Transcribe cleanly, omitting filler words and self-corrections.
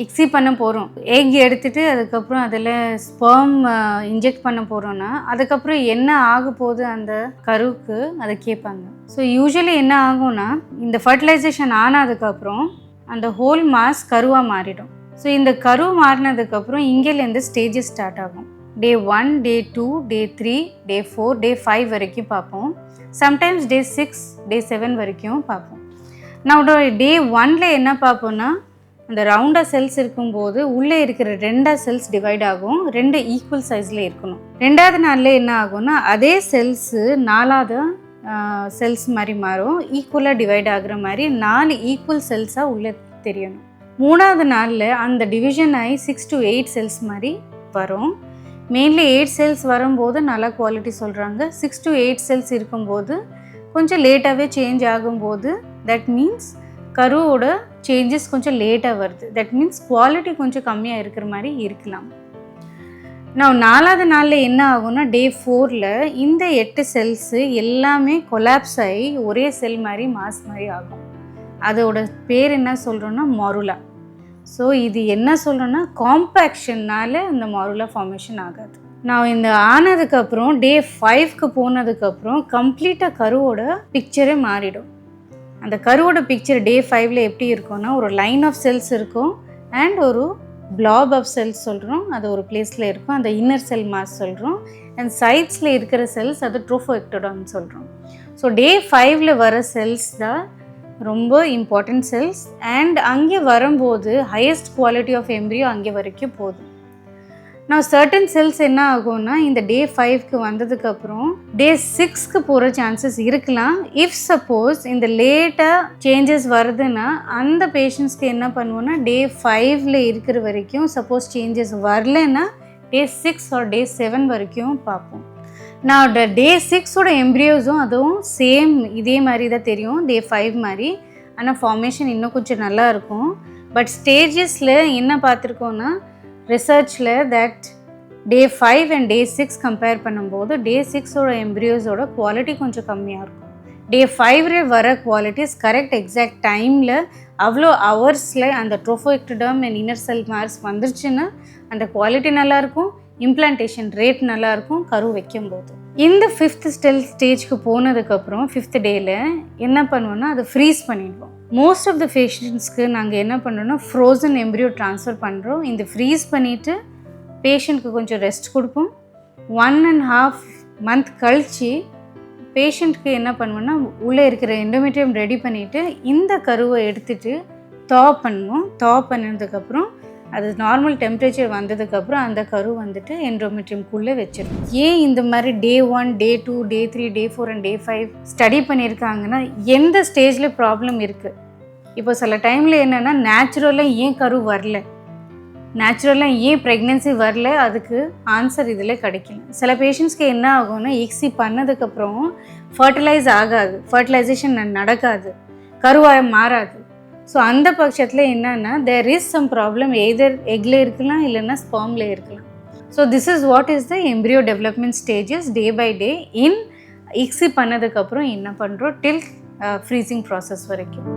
ICSI பண்ண போகிறோம். Egg எடுத்துகிட்டு அதுக்கப்புறம் அதில் ஸ்பெர்ம் இன்ஜெக்ட் பண்ண போகிறோன்னா அதுக்கப்புறம் என்ன ஆக போகுது அந்த கருவுக்கு அதை கேட்பாங்க. ஸோ யூஸ்வலி என்ன ஆகும்னா இந்த ஃபர்டிலைசேஷன் ஆனதுக்கப்புறம் அந்த ஹோல் மாஸ் கருவாக மாறிடும். ஸோ இந்த கரு மாறினதுக்கப்புறம் இங்கேலேருந்து ஸ்டேஜஸ் ஸ்டார்ட் ஆகும். டே 1, டே 2, டே 3, டே 4, டே 5 வரைக்கும் பார்ப்போம். சம்டைம்ஸ் டே 6, டே 7 வரைக்கும் பார்ப்போம். நான் டே 1ல் என்ன பார்ப்போன்னா அந்த ரவுண்டாக செல்ஸ் இருக்கும்போது உள்ளே இருக்கிற 2 செல்ஸ் டிவைட் ஆகும். 2 ஈக்குவல் சைஸில் இருக்கணும். 2வது நாளில் என்ன ஆகும்னா அதே செல்ஸு 4வது செல்ஸ் மாதிரி மாறும். ஈக்குவலாக டிவைட் ஆகுற மாதிரி 4 ஈக்குவல் செல்ஸாக உள்ளே தெரியணும். 3வது நாளில் அந்த டிவிஷன் ஆகி 6 to 8 செல்ஸ் மாதிரி வரும். மெயின்லி 8 செல்ஸ் வரும்போது நல்லா குவாலிட்டி சொல்கிறாங்க. 6 to 8 செல்ஸ் இருக்கும்போது கொஞ்சம் லேட்டாகவே சேஞ்ச் ஆகும்போது தட் மீன்ஸ் கருவோட சேஞ்சஸ் கொஞ்சம் லேட்டாக வருது. தட் மீன்ஸ் குவாலிட்டி கொஞ்சம் கம்மியாக இருக்கிற மாதிரி இருக்கலாம். நான் 4வது நாளில் என்ன ஆகும்னா டே 4ல் இந்த 8 செல்ஸு எல்லாமே கொலாப்ஸ் ஆகி ஒரே செல் மாதிரி மாஸ் மாதிரி ஆகும். அதோட பேர் என்ன சொல்கிறோன்னா மாருலா. ஸோ இது என்ன சொல்கிறோன்னா காம்பேக்ஷன்னால் இந்த மாருலா ஃபார்மேஷன் ஆகாது. நான் இந்த ஆனதுக்கப்புறம் டே 5க்கு போனதுக்கப்புறம் கம்ப்ளீட்டாக கருவோட பிக்சரே மாறிடும். அந்த கருவோட பிக்சர் டே 5ல் எப்படி இருக்கும்னா ஒரு லைன் ஆஃப் செல்ஸ் இருக்கும் அண்ட் ஒரு பிளாப் ஆஃப் செல்ஸ் சொல்கிறோம். அது ஒரு பிளேஸில் இருக்கும். அந்த இன்னர் செல் மாஸ் சொல்கிறோம். அண்ட் சைட்ஸில் இருக்கிற செல்ஸ் அது ட்ரோஃபோஎக்டோடர்ம் சொல்கிறோம். ஸோ டே 5ல் வர செல்ஸ் தான் ரொம்ப இம்பார்ட்டன்ட் செல்ஸ். அண்ட் அங்கே வரும்போது ஹையஸ்ட் குவாலிட்டி ஆஃப் எம்ப்ரியோ அங்கே வரைக்கும் போதும். நான் சர்டன் செல்ஸ் என்ன ஆகும்னா இந்த டே 5க்கு வந்ததுக்கப்புறம் டே 6க்கு போகிற சான்சஸ் இருக்கலாம். இஃப் சப்போஸ் இந்த லேட்டாக சேஞ்சஸ் வருதுன்னா அந்த பேஷண்ட்ஸ்க்கு என்ன பண்ணுவோன்னா டே 5ல் இருக்கிற வரைக்கும் சப்போஸ் சேஞ்சஸ் வரலன்னா டே 6 ஆர் டே 7 வரைக்கும் பார்ப்போம். நான் டே 6ஓட எம்ப்ரியோஸும் அதுவும் சேம் இதே மாதிரி தான் தெரியும் டே 5 மாதிரி. ஆனால் ஃபார்மேஷன் இன்னும் கொஞ்சம் நல்லா இருக்கும். பட் ஸ்டேஜஸில் என்ன பார்த்துருக்கோன்னா ரிசர்ச்சில் that day 5 and day 6 compare பண்ணும்போது டே 6ஓட எம்ப்ரியோஸோட குவாலிட்டி கொஞ்சம் கம்மியாக இருக்கும். டே 5ல் வர குவாலிட்டிஸ் கரெக்ட் எக்ஸாக்ட் டைமில் அவ்வளோ ஹவர்ஸில் அந்த ட்ரோஃபோஎக்டோடர்ம் அண்ட் இன்னர் செல் மார்ஸ் வந்துருச்சுன்னா அந்த குவாலிட்டி நல்லாயிருக்கும். இம்ப்ளான்டேஷன் ரேட் நல்லாயிருக்கும் கரு வைக்கும்போது. இந்த 5th ஸ்டேஜ்க்கு போனதுக்கப்புறம் 5th டேயில் என்ன பண்ணுவோன்னா அதை ஃப்ரீஸ் பண்ணிடுவோம். மோஸ்ட் ஆஃப் த பேஷண்ட்ஸ்க்கு நாங்கள் என்ன பண்ணுறோன்னா ஃப்ரோசன் எம்ப்ரியோ ட்ரான்ஸ்ஃபர் பண்ணுறோம். இந்த ஃப்ரீஸ் பண்ணிவிட்டு பேஷண்ட்க்கு கொஞ்சம் ரெஸ்ட் கொடுப்போம். 1.5 month கழித்து பேஷண்ட்க்கு என்ன பண்ணுவோன்னா உள்ளே இருக்கிற எண்டோமெட்ரியம் ரெடி பண்ணிவிட்டு இந்த கருவை எடுத்துகிட்டு தா பண்ணுவோம். தா பண்ணதுக்கப்புறம் அது நார்மல் டெம்பரேச்சர் வந்ததுக்கப்புறம் அந்த கரு வந்துட்டு எண்டோமெட்ரியம்குள்ளே வச்சிடும். ஏன் இந்த மாதிரி டே 1, டே 2, டே 3, டே 4 அண்ட் டே 5 ஸ்டடி பண்ணியிருக்காங்கன்னா எந்த ஸ்டேஜில் ப்ராப்ளம் இருக்குது. இப்போ சில டைமில் என்னென்னா நேச்சுரலாக ஏன் கரு வரல, நேச்சுரலாக ஏன் ப்ரெக்னென்சி வரல, அதுக்கு ஆன்சர் இதில் கிடைக்கல. சில பேஷண்ட்ஸ்க்கு என்ன ஆகும்னா எக்ஸி பண்ணதுக்கப்புறம் ஃபர்டிலைஸ் ஆகாது, ஃபர்டிலைசேஷன் நடக்காது, கருவாக மாறாது. ஸோ அந்த பட்சத்தில் என்னென்னா there is some problem either எக்கில் இருக்கலாம் இல்லைன்னா ஸ்பெர்மில் இருக்கலாம். So this is what is the embryo development stages day by day in ICSI பண்ணதுக்கப்புறம் என்ன பண்ணுறோம் டில் ஃப்ரீசிங் ப்ராசஸ் வரைக்கும்.